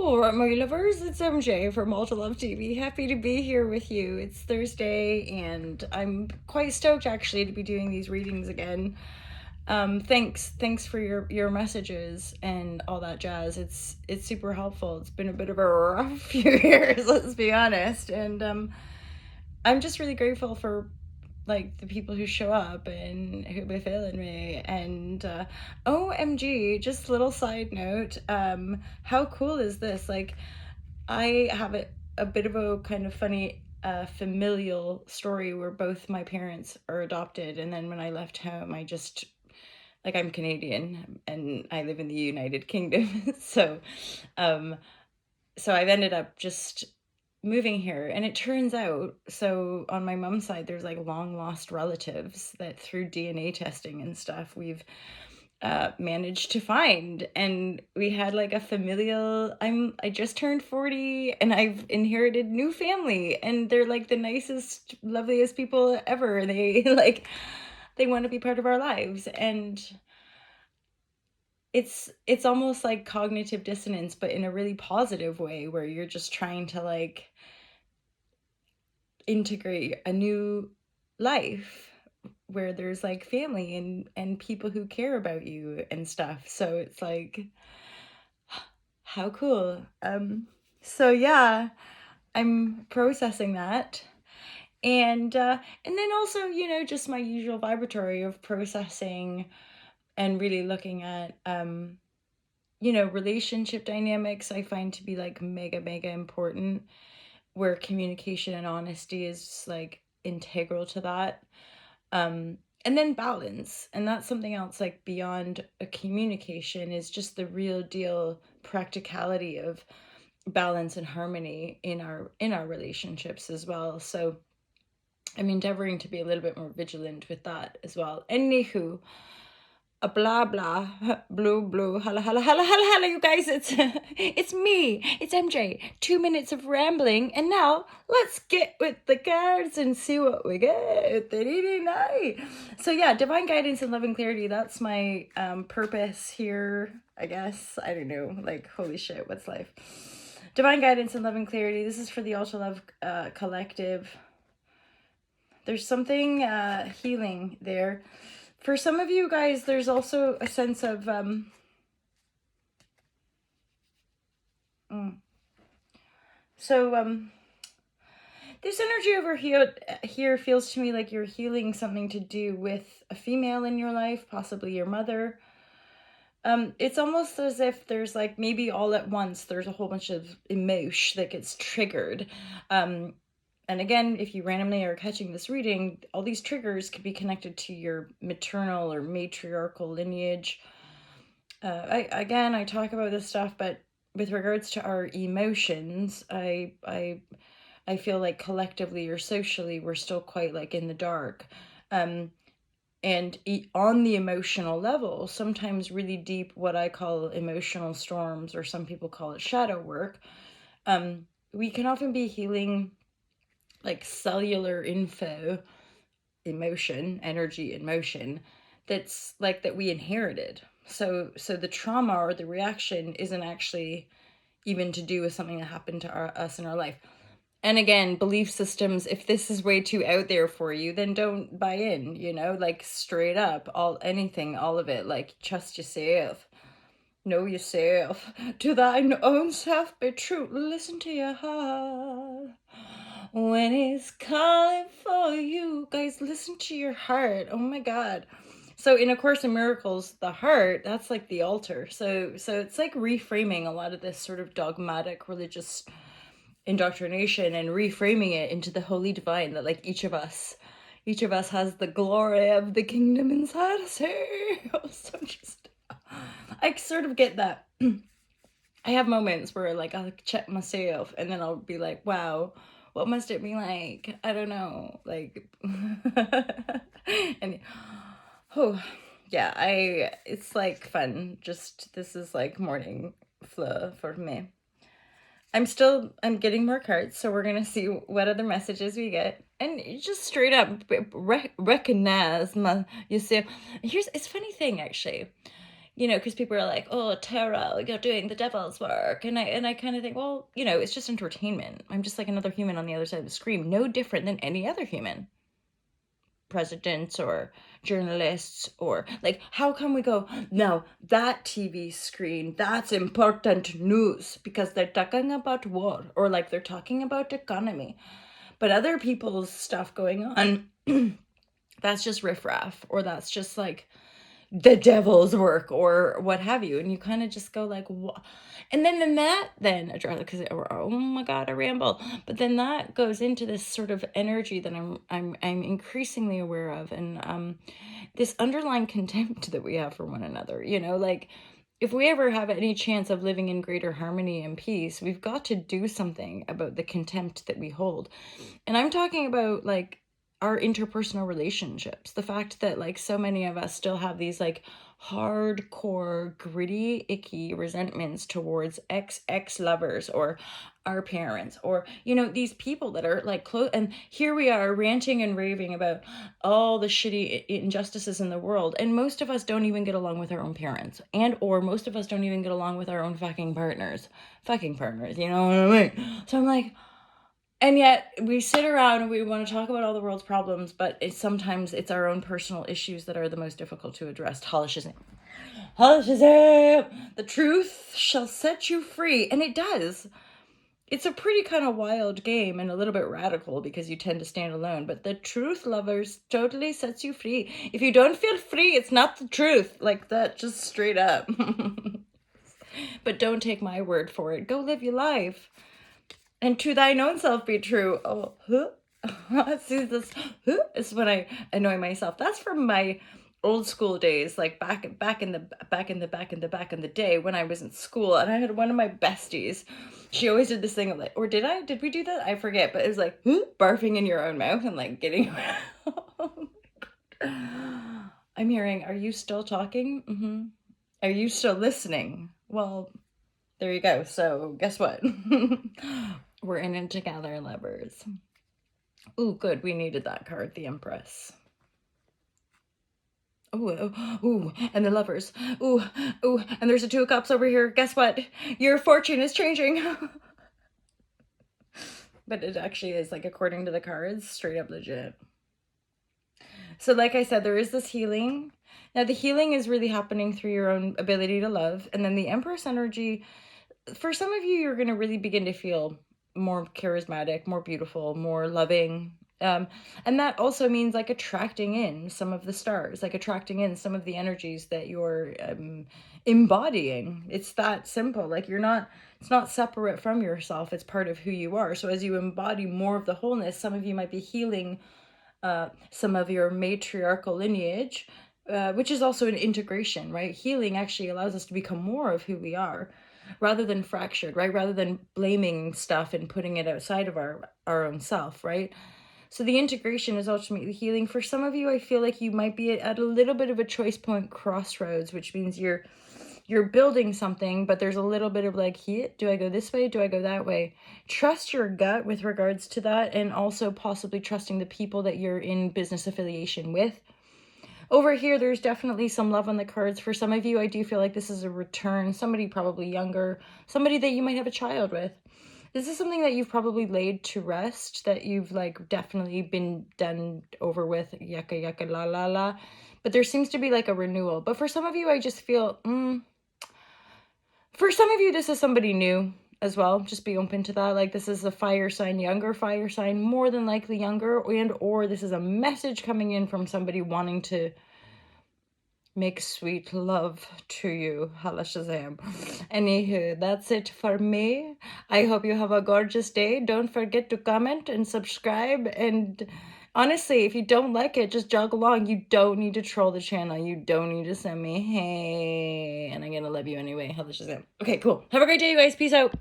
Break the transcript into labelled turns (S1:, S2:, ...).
S1: All right, my lovers, it's MJ from Alta Love TV. Happy to be here with you. It's Thursday, and I'm quite stoked actually to be doing these readings again. Thanks for your messages and all that jazz. It's super helpful. It's been a bit of a rough few years, let's be honest, and I'm just really grateful for like the people who show up and who be feeling me. And OMG, just a little side note, how cool is this? Like, I have a bit of a kind of funny familial story where both my parents are adopted, and then when I left home, I just, like, I'm Canadian and I live in the United Kingdom. Um so I've ended up just moving here, and it turns out, so on my mom's side there's like long lost relatives that through DNA testing and stuff we've managed to find. And we had like a familial, I just turned 40 and I've inherited new family, and they're like the nicest, loveliest people ever. They like, they want to be part of our lives. And it's almost like cognitive dissonance, but in a really positive way, where you're just trying to like integrate a new life where there's like family and people who care about you and stuff. So it's like, how cool. So yeah, I'm processing that. And then also, just my usual vibratory of processing and really looking at relationship dynamics. I find to be like mega important, where communication and honesty is like integral to that. And then balance, and that's something else, like beyond a communication, is just the real deal practicality of balance and harmony in our relationships as well. So I'm endeavoring to be a little bit more vigilant with that as well. Anywho, a blah blah blue blue hello, you guys. It's me, it's MJ. 2 minutes of rambling, and now let's get with the cards and see what we get. So yeah, divine guidance and loving clarity, that's my purpose here, I guess. I don't know, like, holy shit, what's life? Divine guidance and loving clarity, this is for the Ultra Love collective. There's something healing there. For some of you guys, there's also a sense of this energy over here feels to me like you're healing something to do with a female in your life, possibly your mother. It's almost as if there's like, maybe all at once, there's a whole bunch of emotion that gets triggered. And again, if you randomly are catching this reading, all these triggers could be connected to your maternal or matriarchal lineage. I talk about this stuff, but with regards to our emotions, I feel like collectively or socially, we're still quite like in the dark. And on the emotional level, sometimes really deep, what I call emotional storms, or some people call it shadow work, we can often be healing like cellular emotion, energy in motion, that's like that we inherited. So the trauma or the reaction isn't actually even to do with something that happened to us in our life. And again, belief systems, if this is way too out there for you, then don't buy in, like straight up, all of it, like trust yourself, know yourself, to thine own self be true, listen to your heart when it's calling for you. Guys, listen to your heart. Oh my God. So in A Course in Miracles, the heart, that's like the altar. So it's like reframing a lot of this sort of dogmatic religious indoctrination and reframing it into the holy divine, that like each of us has the glory of the kingdom inside us. So just, I sort of get that. I have moments where like I'll check myself and then I'll be like, wow, what must it be like? I don't know, like and yeah, it's like fun. Just, this is like morning flow for me. I'm getting more cards, so we're gonna see what other messages we get, and just straight up recognize yourself. It's funny thing, actually. you know, because people are like, oh, tarot, you're doing the devil's work. And I kind of think, well, you know, it's just entertainment. I'm just like another human on the other side of the screen, no different than any other human. Presidents or journalists, or like, how come we go, no, that TV screen, that's important news because they're talking about war, or like they're talking about economy, but other people's stuff going on, that's just riffraff, or that's just like the devil's work, or what have you. And you kind of just go like, what? And then that address, because, oh my god, I ramble, but then that goes into this sort of energy that I'm increasingly aware of, and this underlying contempt that we have for one another, you know, like, if we ever have any chance of living in greater harmony and peace, we've got to do something about the contempt that we hold. And I'm talking about like our interpersonal relationships, the fact that like so many of us still have these like hardcore gritty icky resentments towards ex lovers, or our parents, or, you know, these people that are like close, and here we are ranting and raving about all the shitty injustices in the world, and most of us don't even get along with our own parents, and or most of us don't even get along with our own fucking partners, you know what I mean? So I'm like, and yet we sit around and we want to talk about all the world's problems, but sometimes it's our own personal issues that are the most difficult to address. Holla Shazam. Holla Shazam! The truth shall set you free. And it does. It's a pretty kind of wild game and a little bit radical because you tend to stand alone. But the truth, lovers, totally sets you free. If you don't feel free, it's not the truth. Like that, just straight up. But don't take my word for it. Go live your life. And to thine own self be true. Oh, see, this is when I annoy myself. That's from my old school days, like back in the day when I was in school, and I had one of my besties. She always did this thing of like, or did we do that? I forget, but it was like barfing in your own mouth and like getting. I'm hearing, are you still talking? Are you still listening? Well, there you go. So guess what? We're in it together, lovers. Ooh, good. We needed that card, the Empress. Ooh, and the lovers. Ooh, and there's a 2 of Cups over here. Guess what? Your fortune is changing. But it actually is, like, according to the cards, straight up legit. So like I said, there is this healing. Now the healing is really happening through your own ability to love. And then the Empress energy, for some of you, you're going to really begin to feel more charismatic, more beautiful, more loving. And that also means like attracting in some of the stars, like attracting in some of the energies that you're embodying. It's that simple. Like it's not separate from yourself. It's part of who you are. So as you embody more of the wholeness, some of you might be healing some of your matriarchal lineage, which is also an integration, right? Healing actually allows us to become more of who we are, rather than fractured, right? Rather than blaming stuff and putting it outside of our own self, right? So the integration is ultimately healing. For some of you, I feel like you might be at a little bit of a choice point crossroads, which means you're building something, but there's a little bit of like, do I go this way? Do I go that way? Trust your gut with regards to that, and also possibly trusting the people that you're in business affiliation with. Over here, there's definitely some love on the cards. For some of you, I do feel like this is a return. Somebody probably younger, somebody that you might have a child with. This is something that you've probably laid to rest, that you've like definitely been done over with, yaka la la la. But there seems to be like a renewal. But for some of you, I just feel, for some of you, this is somebody new as well. Just be open to that. Like this is a fire sign, younger fire sign, more than likely younger, and or this is a message coming in from somebody wanting to make sweet love to you. Hala Shazam. Anywho, that's it for me. I hope you have a gorgeous day. Don't forget to comment and subscribe. And honestly, if you don't like it, just jog along. You don't need to troll the channel. You don't need to send me, hey, and I'm gonna love you anyway. Hala Shazam. Okay, cool. Have a great day, you guys. Peace out.